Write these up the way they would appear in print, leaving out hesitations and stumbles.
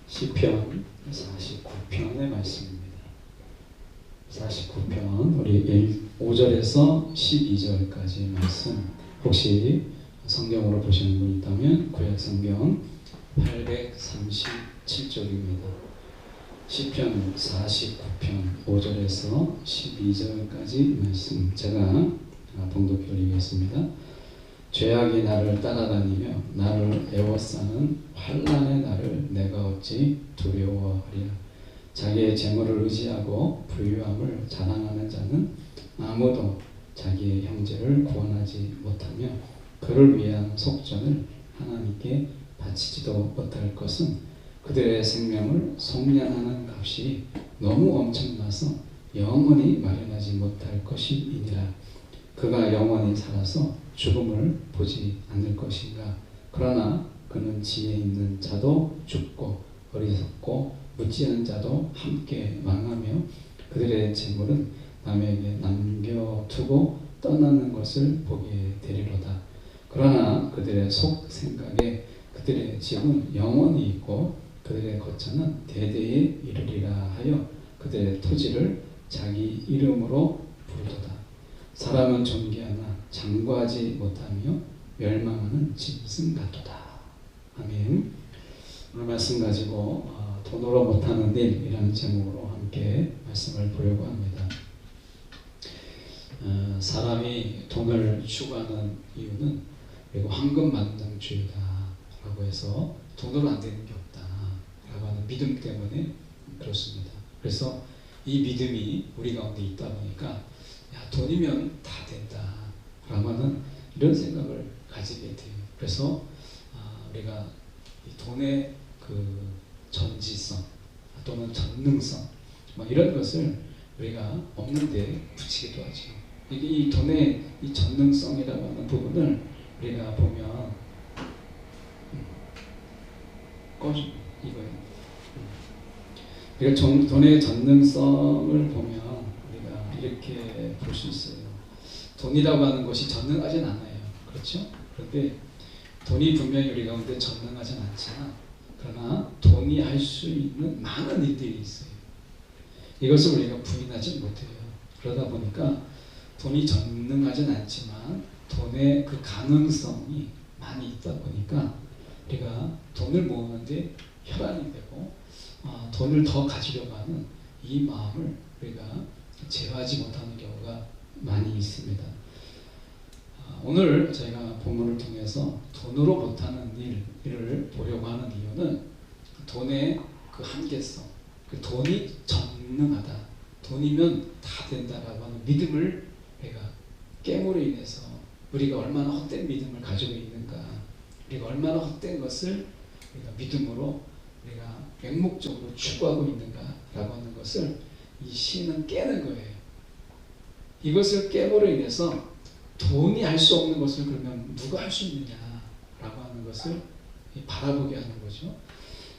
시편 49편의 말씀입니다. 49편 우리 5절에서 12절까지 말씀, 혹시 성경으로 보시는 분 있다면 구약성경 837쪽입니다. 시편 49편 5절에서 12절까지 말씀, 제가 봉독해 드리겠습니다. 죄악이 나를 따라다니며 나를 애워싸는 환난의 날을 내가 어찌 두려워하리라. 자기의 재물을 의지하고 부유함을 자랑하는 자는 아무도 자기의 형제를 구원하지 못하며 그를 위한 속전을 하나님께 바치지도 못할 것은 그들의 생명을 속량하는 값이 너무 엄청나서 영원히 마련하지 못할 것이니라. 그가 영원히 살아서 죽음을 보지 않을 것인가. 그러나 그는 지혜 있는 자도 죽고 어리석고 묻지않은 자도 함께 망하며 그들의 재물은 남에게 남겨두고 떠나는 것을 보게 되리로다. 그러나 그들의 속 생각에 그들의 집은 영원히 있고 그들의 거처는 대대에 이르리라 하여 그들의 토지를 자기 이름으로 부르도다. 사람은 존귀하나 장구하지 못하며 멸망하는 짐승 같도다. 아멘. 오늘 말씀 가지고 돈으로 못하는 일이라는 제목으로 함께 말씀을 보려고 합니다. 사람이 돈을 추구하는 이유는 그리고 황금만장주의다라고 해서 돈으로 안 되는 게 없다라고 하는 믿음 때문에 그렇습니다. 그래서 이 믿음이 우리 가운데 있다 보니까 야, 돈이면 다 된다 라고 하는 이런 생각을 가지게 돼요. 그래서 우리가 이 돈의 그 전지성 또는 전능성 이런 것을 우리가 없는 데 붙이기도 하죠. 이게 이 돈의 이 전능성이라고 하는 부분을 우리가 보면 이거예요. 우리가 돈의 전능성을 보면 우리가 이렇게 볼 수 있어요. 돈이라고 하는 것이 전능하진 않아요. 그렇죠? 그런데 돈이 분명히 우리 가운데 전능하진 않지만 그러나 돈이 할 수 있는 많은 일들이 있어요. 이것을 우리가 부인하지 못해요. 그러다 보니까 돈이 전능하진 않지만 돈의 그 가능성이 많이 있다 보니까 우리가 돈을 모으는데 혈안이 되고 돈을 더 가지려고 하는 이 마음을 우리가 제어하지 못하는 경우가 많이 있습니다. 오늘 저희가 본문을 통해서 돈으로 못하는 일을 보려고 하는 이유는 돈의 그 한계성, 그 돈이 전능하다, 돈이면 다 된다라고 하는 믿음을 우리가 깨므로 인해서 우리가 얼마나 헛된 믿음을 가지고 있는가, 우리가 얼마나 헛된 것을 우리가 믿음으로 우리가 맹목적으로 추구하고 있는가라고 하는 것을 이 시는 깨는 거예요. 이것을 깨므로 인해서 돈이 할 수 없는 것을 그러면 누가 할 수 있느냐라고 하는 것을 바라보게 하는 거죠.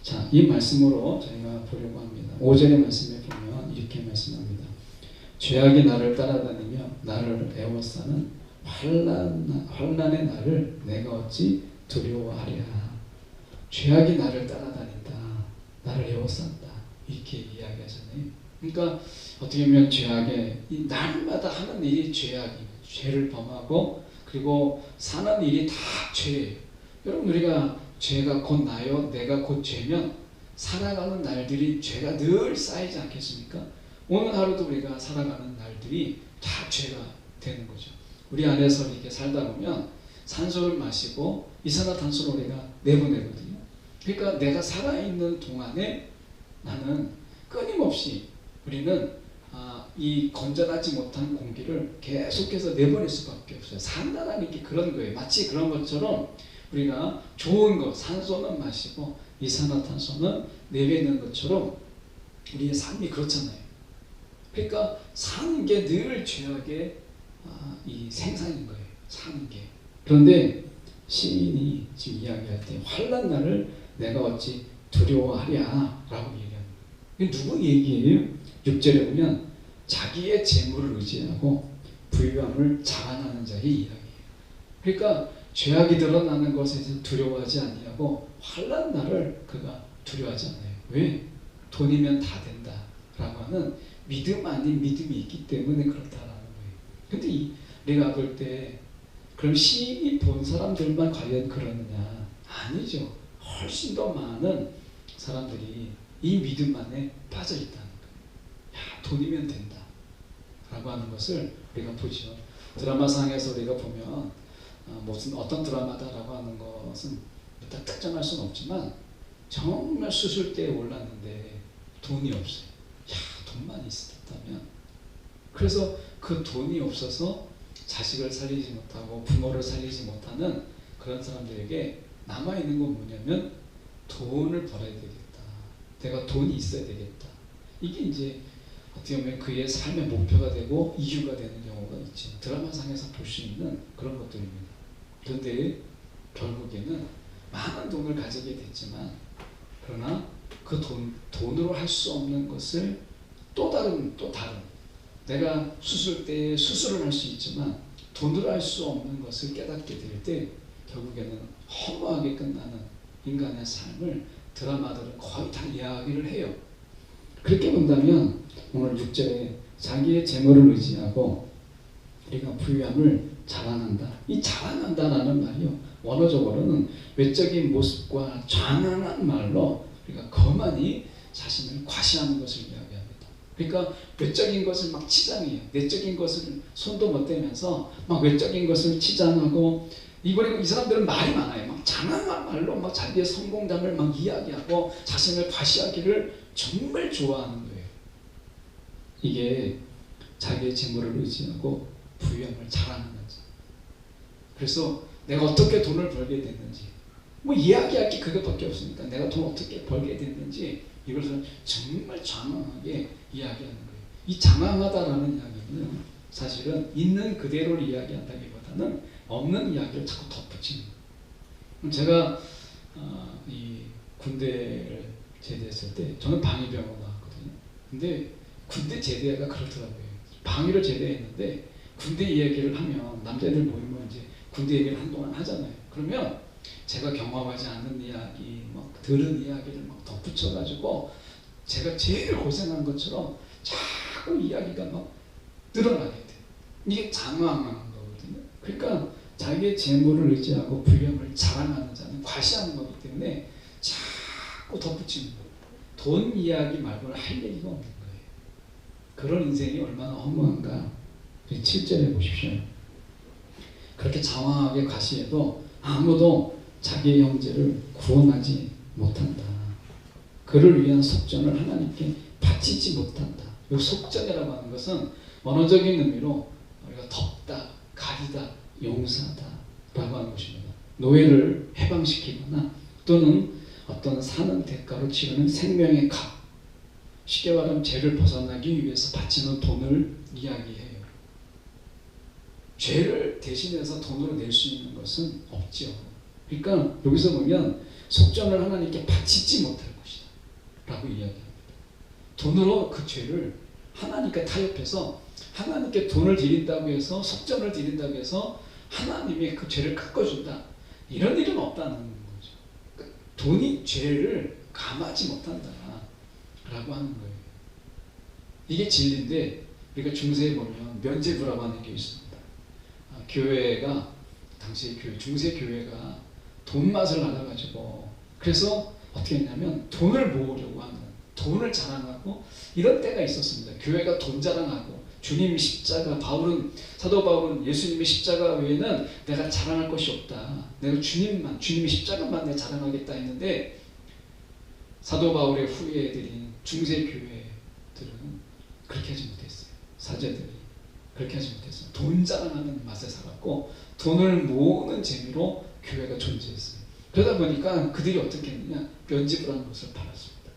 자, 이 말씀으로 저희가 보려고 합니다. 5절의 말씀에 보면 이렇게 말씀합니다. 죄악이 나를 따라다니며 나를 애워싸는 환난의 날을 내가 어찌 두려워하랴. 죄악이 나를 따라다닌다, 나를 애워싼다, 이렇게 이야기하잖아요. 그러니까 어떻게 보면 죄악에 이 날마다 하는 일이 죄악이에요. 죄를 범하고 그리고 사는 일이 다 죄예요. 여러분, 우리가 죄가 곧 나요, 내가 곧 죄면 살아가는 날들이 죄가 늘 쌓이지 않겠습니까? 오늘 하루도 우리가 살아가는 날들이 다 죄가 되는 거죠. 우리 안에서 이렇게 살다 보면 산소를 마시고 이산화탄소를 우리가 내보내거든요. 그러니까 내가 살아있는 동안에 나는 끊임없이 우리는 이 건전하지 못한 공기를 계속해서 내보낼 수밖에 없어요. 산다라는 게 그런 거예요. 마치 그런 것처럼 우리가 좋은 것, 산소는 마시고 이산화탄소는 내뱉는 것처럼 우리의 삶이 그렇잖아요. 그러니까 사는 게 늘 죄악의 이 생산인 거예요. 사는 게. 그런데 시인이 지금 이야기할 때 환난 날을 내가 어찌 두려워하랴 라고 얘기합니다. 이게 누구 얘기예요? 6절에 보면 자기의 재물을 의지하고 부유함을 자랑하는 자의 이야기예요. 그러니까 죄악이 드러나는 것에 두려워하지 아니하고 환난 날을 그가 두려워하지 않아요. 왜? 돈이면 다 된다 라고 하는 믿음 아닌 믿음이 있기 때문에 그렇다라는 거예요. 근데 내가 볼 때 그럼 신이 본 사람들만 과연 그러느냐? 아니죠. 훨씬 더 많은 사람들이 이 믿음 안에 빠져 있다는 거예요. 야, 돈이면 된다 라고 하는 것을 우리가 보죠. 드라마상에서 우리가 보면 무슨 어떤 드라마다라고 하는 것은 딱 특정할 수는 없지만 정말 수술대에 올랐는데 돈이 없어요. 야, 돈만 있었다면. 그래서 그 돈이 없어서 자식을 살리지 못하고 부모를 살리지 못하는 그런 사람들에게 남아있는 건 뭐냐면 돈을 벌어야 되겠다. 내가 돈이 있어야 되겠다. 이게 이제 어떻게 보면 그의 삶의 목표가 되고 이유가 되는 경우가 있죠. 드라마상에서 볼 수 있는 그런 것들입니다. 그런데 결국에는 많은 돈을 가지게 됐지만 그러나 그 돈으로 할 수 없는 것을 또 다른 내가 수술 때 수술을 할 수 있지만 돈으로 할 수 없는 것을 깨닫게 될 때 결국에는 허무하게 끝나는 인간의 삶을 드라마들은 거의 다 이야기를 해요. 그렇게 본다면 오늘 6절에 자기의 재물을 의지하고 우리가 부유함을 자랑한다. 이 자랑한다라는 말이요. 원어적으로는 외적인 모습과 장황한 말로 우리가 거만히 자신을 과시하는 것을 이야기합니다. 그러니까 외적인 것을 막 치장해요. 내적인 것을 손도 못 대면서 막 외적인 것을 치장하고 이 사람들은 말이 많아요. 막 장황한 말로 막 자기의 성공담을 막 이야기하고 자신을 과시하기를 정말 좋아하는 거예요. 이게 자기의 재물을 의지하고 부유함을 자랑하는 거죠. 그래서 내가 어떻게 돈을 벌게 됐는지 뭐 이야기할 게 그것밖에 없으니까 내가 돈 어떻게 벌게 됐는지 이것을 정말 장황하게 이야기하는 거예요. 이 장황하다라는 이야기는 사실은 있는 그대로를 이야기한다기보다는 없는 이야기를 자꾸 덧붙이는 거예요. 제가 이 군대를 제대했을 때 저는 방위병으로 나왔거든요. 근데 군대 제대가 그렇더라고요. 방위를 제대했는데 군대 이야기를 하면 남자들 모이면 이제 군대 얘기를 한동안 하잖아요. 그러면 제가 경험하지 않은 이야기, 막 들은 이야기를 막 덧붙여가지고 제가 제일 고생한 것처럼 자꾸 이야기가 막 늘어나게 돼요. 이게 장황한 거거든요. 그러니까 자기의 재물을 의지하고 부유함을 자랑하는 자는 과시하는 거기 때문에 자꾸 덧붙이는 거예요. 돈 이야기 말고는 할 얘기가 없는 거예요. 그런 인생이 얼마나 허무한가. 7절에 보십시오. 그렇게 장황하게 과시해도 아무도 자기의 형제를 구원하지 못한다. 그를 위한 속전을 하나님께 바치지 못한다. 이 속전이라고 하는 것은 원어적인 의미로 우리가 덮다, 가리다, 용서하다 라고 하는 것입니다. 노예를 해방시키거나 또는 어떤 사는 대가로 치르는 생명의 값, 쉽게 말하면 죄를 벗어나기 위해서 바치는 돈을 이야기해요. 죄를 대신해서 돈으로 낼 수 있는 것은 없죠. 그러니까 여기서 보면 속전을 하나님께 바치지 못할 것이다 라고 이야기합니다. 돈으로 그 죄를 하나님께 타협해서 하나님께 돈을 드린다고 해서 속전을 드린다고 해서 하나님이 그 죄를 깎아준다, 이런 일은 없다는 거죠. 그러니까 돈이 죄를 감하지 못한다 라고 하는 거예요. 이게 진리인데 우리가 중세에 보면 면죄부라고 하는 게 있습니다. 교회가 당시 중세 교회가 돈 맛을 알아가지고 그래서 어떻게 했냐면 돈을 모으려고 하는, 돈을 자랑하고 이런 때가 있었습니다. 교회가 돈 자랑하고 주님 십자가, 사도 바울은 예수님의 십자가 외에는 내가 자랑할 것이 없다. 내가 주님의 십자가만 내가 자랑하겠다 했는데 사도 바울의 후예들인 중세 교회들은 그렇게 하지 못했어요. 사제들이 그렇게 하지 못했어요. 돈 자랑하는 맛에 살았고 돈을 모으는 재미로 교회가 존재했어요. 그러다 보니까 그들이 어떻게 했느냐, 면죄부라는 것을 팔았습니다.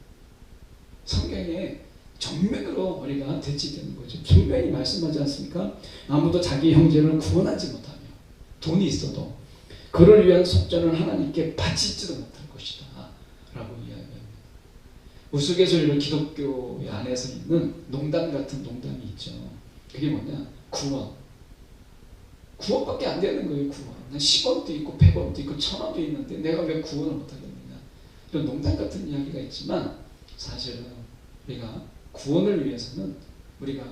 성경에 정면으로 우리가 대치되는 거죠. 분명히 말씀하지 않습니까? 아무도 자기 형제를 구원하지 못하며 돈이 있어도 그를 위한 속전을 하나님께 바치지도 못할 것이다 라고 이야기합니다. 우스갯소리로 기독교 안에서 있는 농담 같은 농담이 있죠. 그게 뭐냐, 구원밖에 안 되는 거예요. 구원. 10원도 있고 100원도 있고 1000원도 있는데 내가 왜 구원을 못하겠느냐, 이런 농담 같은 이야기가 있지만 사실은 우리가 구원을 위해서는 우리가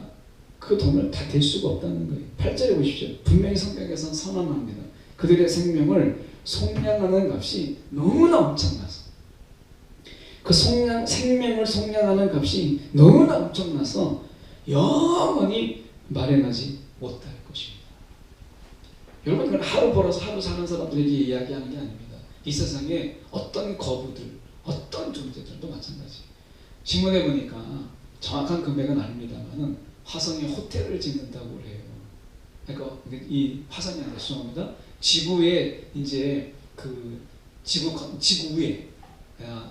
그 돈을 다 댈 수가 없다는 거예요. 8절에 보십시오. 분명히 성경에서는 선언합니다. 그들의 생명을 속량하는 값이 너무나 엄청나서 그 생명을 속량하는 값이 너무나 엄청나서 영원히 마련하지 못할 것입니다. 여러분, 이건 하루 벌어서 하루 사는 사람들에게 이야기하는 게 아닙니다. 이 세상에 어떤 거부들, 어떤 존재들도 마찬가지. 신문에 보니까 정확한 금액은 아닙니다만은 화성에 호텔을 짓는다고 해요. 그러니까 이 화성이 아니라 죄송합니다. 지구에 이제 그 지구 위에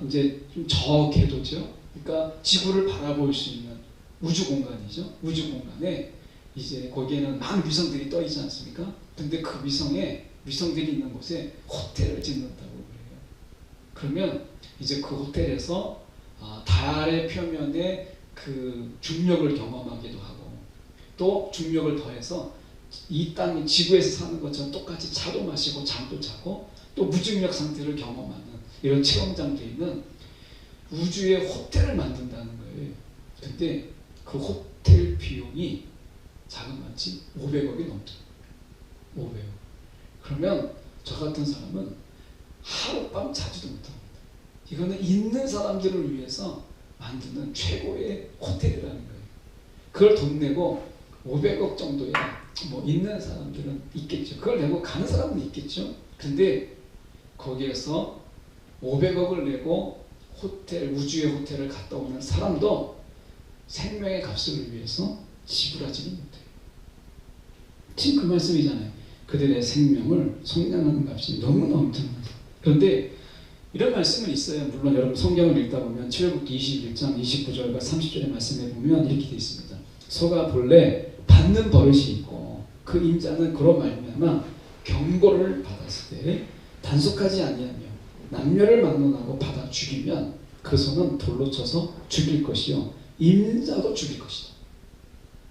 이제 좀 저궤도죠. 그러니까 지구를 바라볼 수 있는 우주 공간이죠. 우주 공간에 이제 거기에는 많은 위성들이 떠 있지 않습니까? 근데 그 위성들이 있는 곳에 호텔을 짓는다고 그래요. 그러면 이제 그 호텔에서 달의 표면에 그 중력을 경험하기도 하고 또 중력을 더해서 이 땅 지구에서 사는 것처럼 똑같이 차도 마시고 잠도 자고 또 무중력 상태를 경험하는 이런 체험장도 있는 우주의 호텔을 만든다는 거예요. 근데 그 호텔 비용이 자그마치 500억이 넘죠. 500억. 그러면 저 같은 사람은 하룻밤 자지도 못합니다. 이거는 있는 사람들을 위해서 만드는 최고의 호텔이라는 거예요. 그걸 돈 내고 500억 정도야 뭐 있는 사람들은 있겠죠. 그걸 내고 가는 사람은 있겠죠. 근데 거기에서 500억을 내고 호텔, 우주의 호텔을 갔다 오는 사람도 생명의 값을 위해서 지불하지는 못해요. 지금 그 말씀이잖아요. 그들의 생명을 속량하는 값이 너무나 엄청나다. 그런데 이런 말씀은 있어요. 물론 여러분 성경을 읽다 보면 출애굽기 21장 29절과 30절의 말씀에 보면 이렇게 되어 있습니다. 소가 본래 받는 버릇이 있고 그 인자는 그로 말미암아 경고를 받았을 때 단속하지 아니하며 남녀를 막론하고 받아 죽이면 그 소는 돌로 쳐서 죽일 것이요 임자도 죽일 것이다.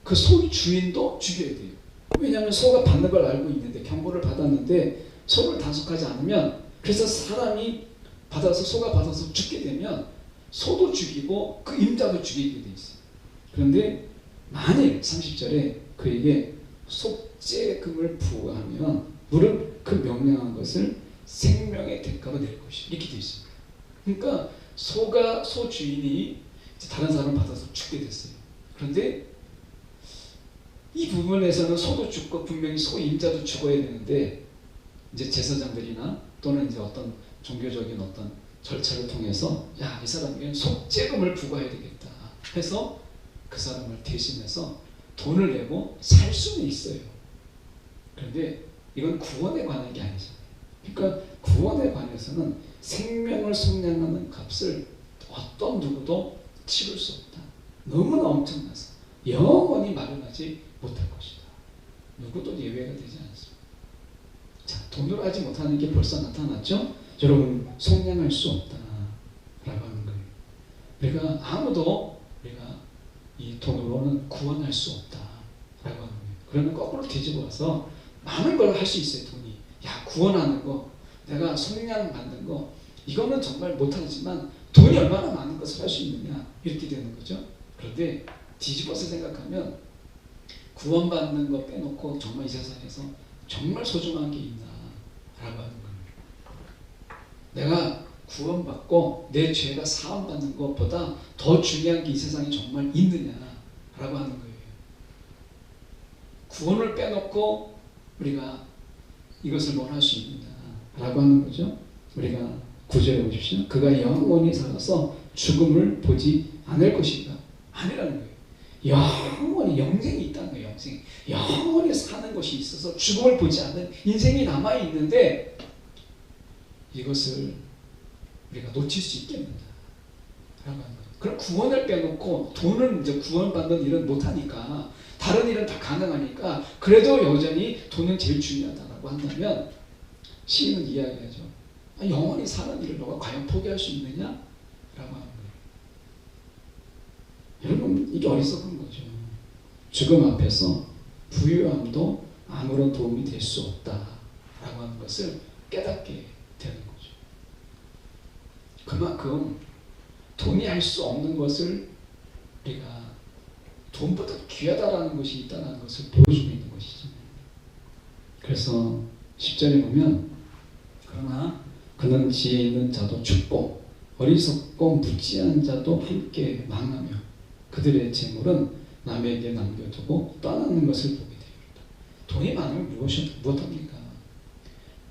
그 소 주인도 죽여야 돼요. 왜냐하면 소가 받는 걸 알고 있는데 경고를 받았는데 소를 단속하지 않으면 그래서 사람이 받아서 소가 받아서 죽게 되면 소도 죽이고 그 임자도 죽이게 돼 있어요. 그런데 만일 30절에 그에게 속죄금을 부과하면 무릇 그 명령한 것을 생명의 대가로 낼 것이 이렇게 되어 있습니다. 그러니까 소 주인이 다른 사람을 받아서 죽게 됐어요. 그런데 이 부분에서는 소도 죽고 분명히 소 임자도 죽어야 되는데 이제 제사장들이나 또는 이제 어떤 종교적인 어떤 절차를 통해서 이 사람에게 속죄금을 부과해야 되겠다 해서 그 사람을 대신해서 돈을 내고 살 수는 있어요. 그런데 이건 구원에 관한 게 아니잖아요. 그러니까 구원에 관해서는 생명을 속량하는 값을 어떤 누구도 치를 수 없다. 너무나 엄청나서 영원히 마련하지 못할 것이다. 누구도 예외가 되지 않습니다. 자, 돈으로 하지 못하는 게 벌써 나타났죠? 여러분, 속량할 수 없다 라고 하는 거예요. 우리가 아무도 우리가 이 돈으로는 구원할 수 없다 라고 하는 거예요. 그러면 거꾸로 뒤집어 와서 많은 걸 할 수 있어요. 돈이. 구원하는 거, 내가 속량 받는 거, 이거는 정말 못하지만 돈이 얼마나 많은 것을 할 수 있느냐 이렇게 되는 거죠. 그런데 뒤집어서 생각하면 구원받는 거 빼놓고 정말 이 세상에서 정말 소중한 게 있나 라고 하는 거예요. 내가 구원받고 내 죄가 사함받는 것보다 더 중요한 게 이 세상에 정말 있느냐 라고 하는 거예요. 구원을 빼놓고 우리가 이것을 원할 수 있느냐 라고 하는 거죠. 우리가 9절에 보십시오. 그가 영원히 살아서 죽음을 보지 않을 것이다. 아니라는 거예요. 영원히 영생이 있다는 거예요. 영생. 영원히 사는 것이 있어서 죽음을 보지 않는 인생이 남아있는데 이것을 우리가 놓칠 수 있겠는가 라고 하는 거예요. 그럼 구원을 빼놓고 돈을 이제 구원받는 일은 못하니까 다른 일은 다 가능하니까 그래도 여전히 돈은 제일 중요하다고 한다면 시인은 이야기하죠. 영원히 사는 일을 너가 과연 포기할 수 있느냐? 라고 하는 거예요. 여러분, 이게 어리석은 거죠. 죽음 앞에서 부유함도 아무런 도움이 될 수 없다 라고 하는 것을 깨닫게 되는 거죠. 그만큼 돈이 할 수 없는 것을 우리가 돈보다 귀하다라는 것이 있다는 것을 보여주고 있는 것이죠. 그래서 10절에 보면 그러나 그는 지혜 있는 자도 죽고 어리석고 무지한 자도 함께 망하며 그들의 재물은 남에게 남겨두고 떠나는 것을 보게 됩니다. 돈이 많으면 무엇합니까?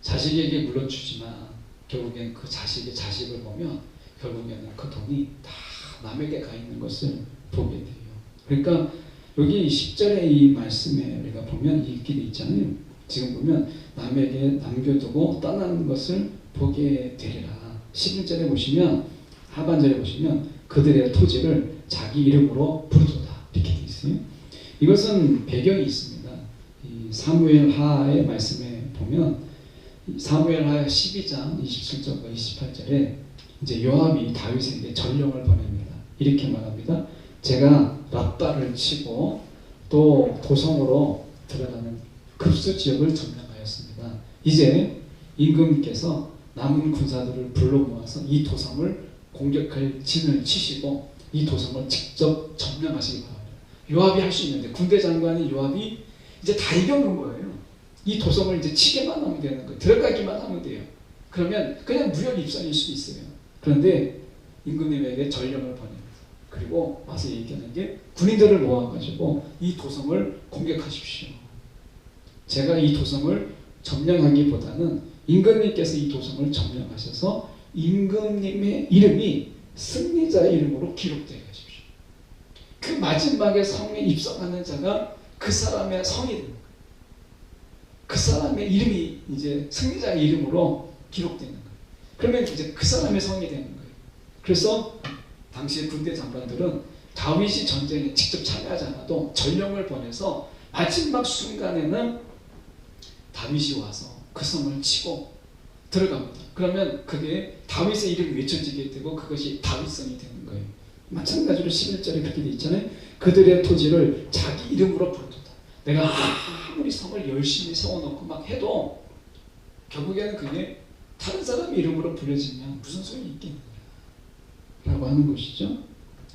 자식에게 물려주지만 결국엔 그 자식의 자식을 보면 결국에는 그 돈이 다 남에게 가 있는 것을 보게 돼요. 그러니까 여기 10절의 이 말씀에 우리가 보면 이 길이 있잖아요. 지금 보면 남에게 남겨두고 떠나는 것을 보게 되리라. 11절에 보시면 하반절에 보시면 그들의 토지를 자기 이름으로 부르도다 이렇게 되어 있어요. 이것은 배경이 있습니다. 이 사무엘하의 말씀에 보면 사무엘하 12장 27절과 28절에 이제 요압이 다윗에게 전령을 보냅니다. 이렇게 말합니다. 제가 랍바를 치고 또 도성으로 들어가는 급수 지역을 점령하였습니다. 이제 임금께서 남은 군사들을 불러 모아서 이 도성을 공격할 진을 치시고 이 도성을 직접 점령하시기 바랍니다. 요압이 할 수 있는데 군대 장관이 요압이 이제 다 이겨놓은 거예요. 이 도성을 이제 치게만 하면 되는 거예요. 들어가기만 하면 돼요. 그러면 그냥 무력 입성일 수도 있어요. 그런데 임금님에게 전령을 보냅니다. 그리고 와서 얘기하는 게 군인들을 모아가지고 이 도성을 공격하십시오. 제가 이 도성을 점령하기보다는 임금님께서 이 도성을 점령하셔서 임금님의 이름이 승리자의 이름으로 기록되게 하십시오. 그 마지막에 성에 입성하는 자가 그 사람의 성이 됩니다. 그 사람의 이름이 이제 승리자의 이름으로 기록되는 거예요. 그러면 이제 그 사람의 성이 되는 거예요. 그래서 당시 군대 장관들은 다윗이 전쟁에 직접 참여하지 않아도 전령을 보내서 마지막 순간에는 다윗이 와서 그 성을 치고 들어갑니다. 그러면 그게 다윗의 이름이 외쳐지게 되고 그것이 다윗성이 되는 거예요. 마찬가지로 11절에 그렇게 돼 있잖아요. 그들의 토지를 자기 이름으로 부르도다. 내가 아무리 성을 열심히 세워놓고 막 해도 결국에는 그게 다른 사람의 이름으로 불려지면 무슨 소용이 있겠느냐 라고 하는 것이죠.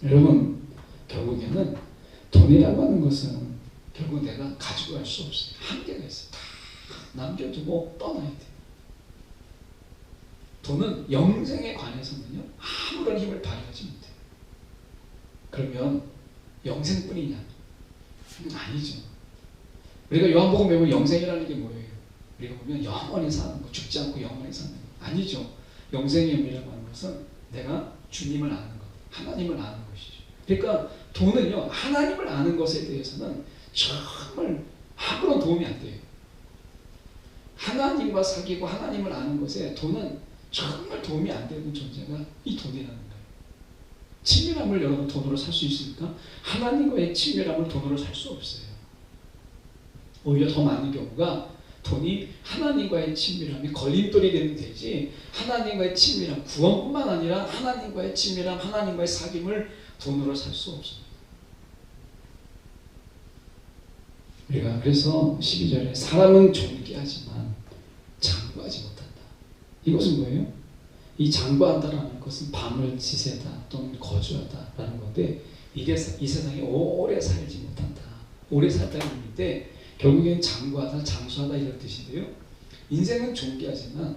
여러분 결국에는 돈이라고 하는 것은 결국 내가 가지고 갈 수 없어요. 한계가 있어요. 다 남겨두고 떠나야 돼요. 돈은 영생에 관해서는요 아무런 힘을 발휘하지 못해요. 그러면 영생뿐이냐? 아니죠. 우리가 요한복음 배우면 영생이라는 게 뭐예요? 우리가 보면 영원히 사는 거, 죽지 않고 영원히 사는 거. 아니죠. 영생의 의미라고 하는 것은 내가 주님을 아는 것, 하나님을 아는 것이죠. 그러니까 돈은요 하나님을 아는 것에 대해서는 정말 아무런 도움이 안 돼요. 하나님과 사귀고 하나님을 아는 것에 돈은 정말 도움이 안 되는 존재가 이 돈이라는 거예요. 친밀함을 여러분 돈으로 살 수 있습니까? 하나님과의 친밀함을 돈으로 살 수 없어요. 오히려 더 많은 경우가 돈이 하나님과의 친밀함이 걸림돌이 되면 되지 하나님과의 친밀함, 구원뿐만 아니라 하나님과의 친밀함, 하나님과의 사귐을 돈으로 살 수 없습니다. 우리가 그래서 12절에 사람은 존귀하지만 장구하지 못한다. 이것은 뭐예요? 이 장구한다라는 것은 밤을 지새다 또는 거주하다라는 건데 이 세상에 오래 살지 못한다. 오래 살다는 의미인데 결국엔 장구하다, 장수하다 이런 뜻인데요. 인생은 존귀하지만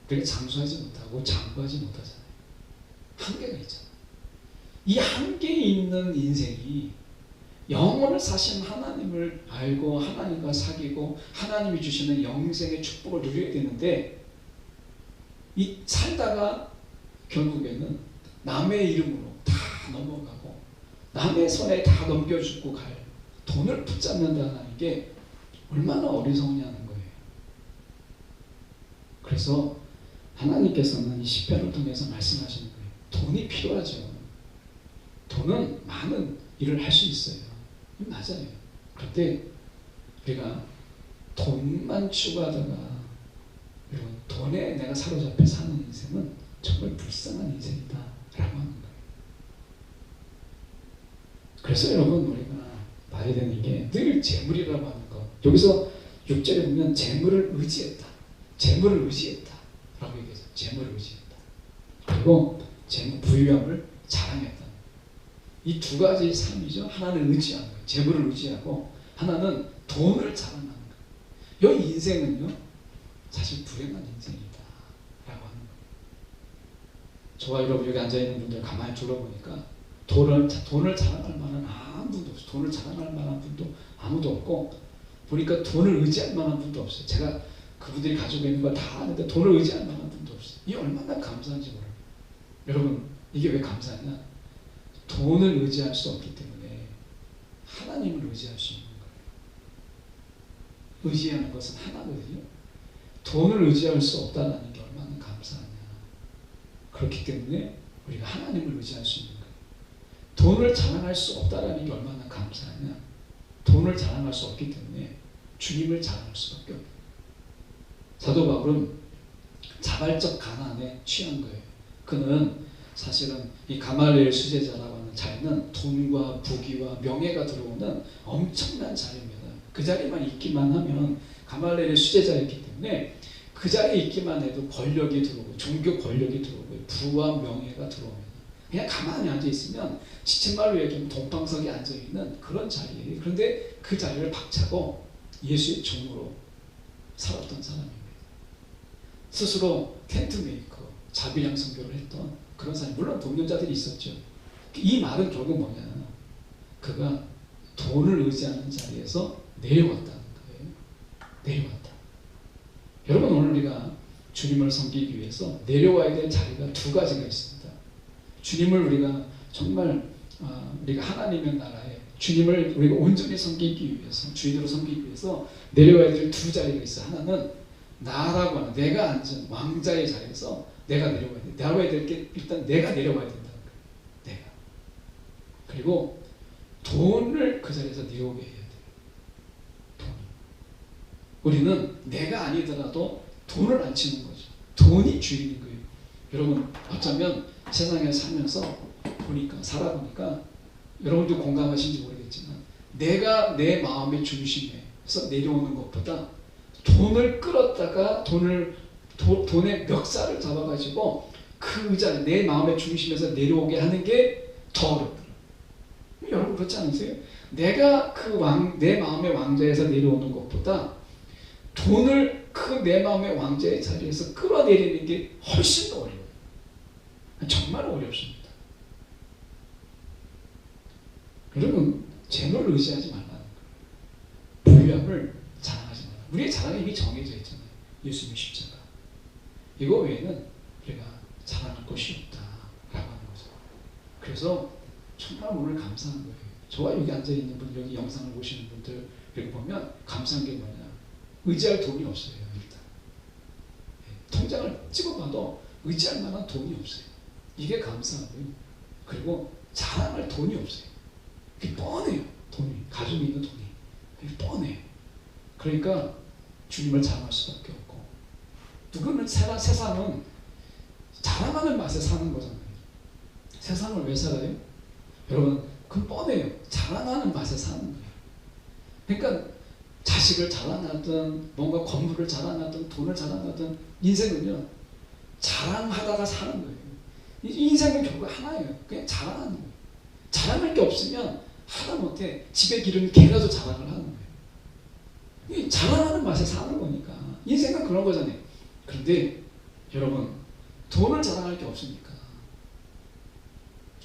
우리가 장수하지 못하고 장구하지 못하잖아요. 한계가 있잖아요. 이 한계에 있는 인생이 영원을 사신 하나님을 알고 하나님과 사귀고 하나님이 주시는 영생의 축복을 누려야 되는데 이 살다가 결국에는 남의 이름으로 다 넘어가고 남의 손에 다 넘겨주고 갈 돈을 붙잡는다는 게 얼마나 어리석냐는 거예요. 그래서 하나님께서는 이 시편을 통해서 말씀하시는 거예요. 돈이 필요하죠. 돈은 많은 일을 할 수 있어요. 맞아요. 그런데 우리가 돈만 추구하다가 돈에 내가 사로잡혀 사는 인생은 정말 불쌍한 인생이다 라고 하는 거예요. 그래서 여러분 우리가 봐야 되는 게 늘 재물이라고 하는 것. 여기서 6절에 보면 재물을 의지했다. 재물을 의지했다 라고 얘기해서 재물을 의지했다. 그리고 재물 부유함을 자랑했다. 이 두 가지 삶이죠. 하나는 의지하는 거예요. 재물을 의지하고, 하나는 돈을 자랑하는 거예요. 이 인생은요, 사실 불행한 인생이다 라고 하는 거예요. 저와 여러분 여기 앉아있는 분들 가만히 둘러보니까 돈을 자랑할 만한 아무도 없어요. 돈을 자랑할 만한 분도 아무도 없고, 보니까 돈을 의지할 만한 분도 없어요. 제가 그분들이 가지고 있는 걸 다 아는데 돈을 의지할 만한 분도 없어요. 이게 얼마나 감사한지 몰라요. 여러분, 이게 왜 감사하냐? 돈을 의지할 수 없기 때문에 하나님을 의지할 수 있는 거예요. 의지하는 것은 하나거든요. 돈을 의지할 수 없다는 게 얼마나 감사하냐. 그렇기 때문에 우리가 하나님을 의지할 수 있는 거예요. 돈을 자랑할 수 없다는 게 얼마나 감사하냐. 돈을 자랑할 수 없기 때문에 주님을 자랑할 수밖에 없어요. 사도 바울은 자발적 가난에 취한 거예요. 그는 사실은 이 가말리엘 수제자라고 하는 자리는 돈과 부귀와 명예가 들어오는 엄청난 자리입니다. 그 자리만 있기만 하면 가말리엘의 수제자였기 때문에 그 자리에 있기만 해도 권력이 들어오고 종교 권력이 들어오고 부와 명예가 들어옵니다. 그냥 가만히 앉아있으면 지침말로 얘기하면 동방석에 앉아있는 그런 자리예요. 그런데 그 자리를 박차고 예수의 종으로 살았던 사람입니다. 스스로 텐트 메이커, 자비량 선교를 했던 그런 사람, 물론 동료자들이 있었죠. 이 말은 결국 뭐냐, 그가 돈을 의지하는 자리에서 내려왔다는 거예요. 내려왔다. 여러분, 오늘 우리가 주님을 섬기기 위해서 내려와야 될 자리가 두 가지가 있습니다. 주님을 우리가 정말 우리가 하나님의 나라에 주님을 우리가 온전히 섬기기 위해서, 주인으로 섬기기 위해서 내려와야 될 두 자리가 있어요. 하나는 나라고 하는, 내가 앉은 왕자의 자리에서 내가 내려와야 돼. 내려와야 될 게 일단 내가 내려와야 된다는 거예요. 내가. 그리고 돈을 그 자리에서 내려오게 해야 돼요. 돈이. 우리는 내가 아니더라도 돈을 안 치는 거죠. 돈이 주인인 거예요. 여러분, 어쩌면 세상에 살면서 살아보니까 여러분도 공감하신지 모르겠지만, 내가 내 마음의 중심에서 내려오는 것보다 돈을 끌었다가 돈의 멱살을 잡아가지고 그 의자, 내 마음의 중심에서 내려오게 하는 게 더 어렵더라고요. 여러분 그렇지 않으세요? 내가 내 마음의 왕자에서 내려오는 것보다 돈을 그 내 마음의 왕자의 자리에서 끌어내리는 게 훨씬 더 어려워요. 정말 어렵습니다. 여러분, 재물을 의지하지 말라는 거예요. 부유함을 자랑하지 말라. 우리의 자랑이 이미 정해져 있잖아요. 예수님의 십자가. 이거 외에는 우리가 자랑할 것이 없다라고 하는 거죠. 그래서 정말 오늘 감사한 거예요. 저와 여기 앉아있는 분, 여기 영상을 보시는 분들 이렇게 보면 감사한 게 뭐냐, 의지할 돈이 없어요. 일단 통장을 찍어봐도 의지할 만한 돈이 없어요. 이게 감사하고요. 그리고 자랑할 돈이 없어요. 이게 뻔해요. 돈이, 가지고 있는 돈이 이게 뻔해요. 그러니까 주님을 자랑할 수밖에 없고, 누구는 세상은 자랑하는 맛에 사는 거잖아요. 세상을 왜 살아요? 여러분, 그건 뻔해요. 자랑하는 맛에 사는 거예요. 그러니까 자식을 자랑하든 뭔가 건물을 자랑하든 돈을 자랑하든 인생은요, 자랑하다가 사는 거예요. 인생은 결국 하나예요. 그냥 자랑하는 거예요. 자랑할 게 없으면 하다못해 집에 기르는 개라도 자랑을 하는 거예요. 자랑하는 맛에 사는 거니까 인생은 그런 거잖아요. 그런데 여러분, 돈을 자랑할 게 없으니까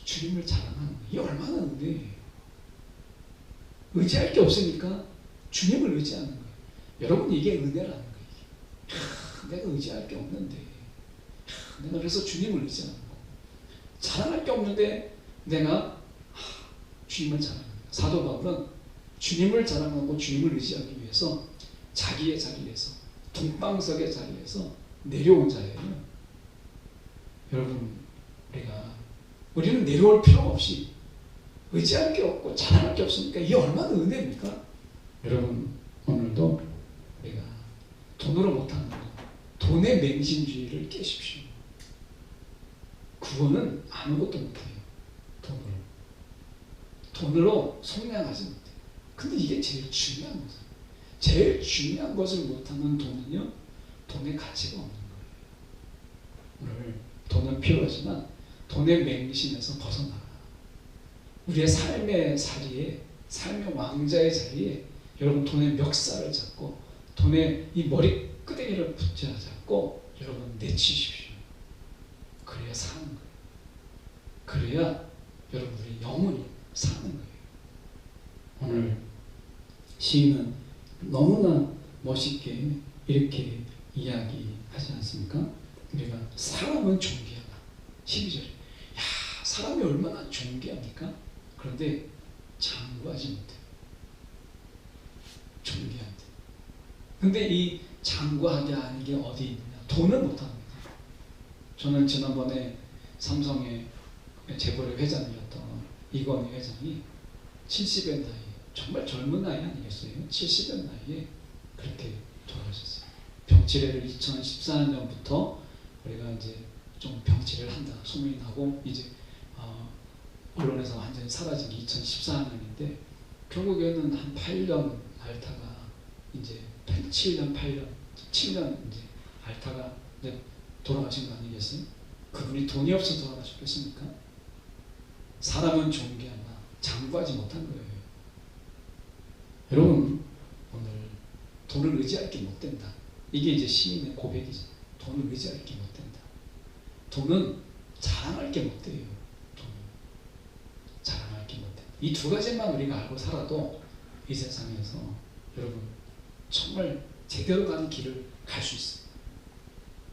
주님을 자랑하는 거예요. 이게 얼마나 은혜예요. 의지할 게 없으니까 주님을 의지하는 거예요. 여러분, 이게 은혜라는 거예요. 내가 의지할 게 없는데 내가 그래서 주님을 의지하는 거. 자랑할 게 없는데 내가 주님을 자랑합니다. 사도 바울은 주님을 자랑하고 주님을 의지하기 위해서 자기의 자리에서, 동방석의 자리에서 내려온 자예요. 여러분, 우리는 내려올 필요가 없이 의지할 게 없고 자랑할 게 없으니까 이게 얼마나 은혜입니까? 여러분, 오늘도 우리가 돈으로 못하는 거, 돈의 맹신주의를 깨십시오. 구원은 아무것도 못해요. 돈으로 속량하지 못해요. 근데 이게 제일 중요한 거죠. 제일 중요한 것을 못하는 돈은요, 돈의 가치가 없는 거예요. 오늘 돈은 필요하지만 돈의 맹신에서 벗어나라. 우리의 삶의 자리에, 삶의 왕자의 자리에 여러분 돈의 멱살을 잡고 돈의 이 머리 끄댕이를 붙잡고 여러분 내치십시오. 그래야 사는 거예요. 그래야 여러분 우리 영혼이 사는 거예요. 오늘 시인은 너무나 멋있게 이렇게 이야기하지 않습니까? 우리가 사람은 존귀하다. 12절에 야, 사람이 얼마나 존귀합니까? 그런데 장구하지 못해요. 존귀한데. 근데 이 장구하게 하는 게 어디 있느냐? 돈은 못합니다. 저는 지난번에 삼성의 재벌의 회장이었던 이건희 회장이 70의 나이에, 정말 젊은 나이 아니겠어요? 70의 나이에 그렇게 돌아가셨어요. 병치레를 2014년부터 우리가 이제 좀 병치레를 한다 소문이 나고 이제 언론에서 완전히 사라진 게 2014년인데 결국에는 한 8년 앓다가 이제 7년 이제 앓다가 이제 돌아가신 거 아니겠어요? 그분이 돈이 없어서 돌아가셨겠습니까? 사람은 존귀하나 장구하지 못한 거예요. 여러분 오늘 돈을 의지할 게 못 된다. 이게 이제 시인의 고백이죠. 돈을 의지할 게 못 된다. 돈은 자랑할 게 못 돼요. 돈은 자랑할 게 못 된다. 이 두 가지만 우리가 알고 살아도 이 세상에서 여러분 정말 제대로 가는 길을 갈 수 있어요.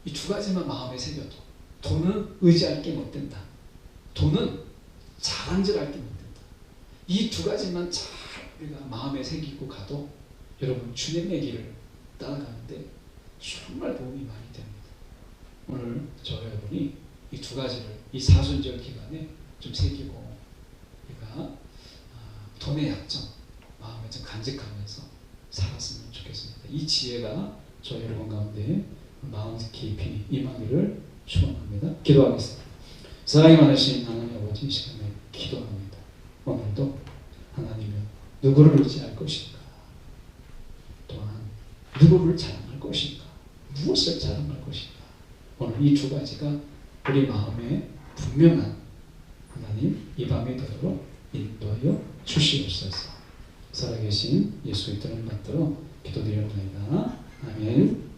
이 두 가지만 마음에 새겨도 돈은 의지할 게 못 된다. 돈은 자랑질할 게 못 된다. 이 두 가지만 잘 우리가 마음에 새기고 가도 여러분 주님의 길을 따라가는데 정말 도움이 많이 됩니다. 오늘 저 여러분이 이 두 가지를 이 사순절 기간에 좀 새기고 우리가 돈의 약점 마음에 좀 간직하면서 살았으면 좋겠습니다. 이 지혜가 저 여러분 가운데 마음 깊이 임하기를 축원합니다. 기도하겠습니다. 사랑이 많으신 하나님 아버지, 이 시간에 기도합니다. 오늘도 하나님은 누구를 의지할 것인가? 또한 누구를 자랑할 것인가? 무엇을 자랑할 것인가? 오늘 이 두 가지가 우리 마음에 분명한 하나님 이 밤이 되도록 인도하여 주시옵소서. 살아계신 예수의 이름을 받들어 기도드립니다. 아멘.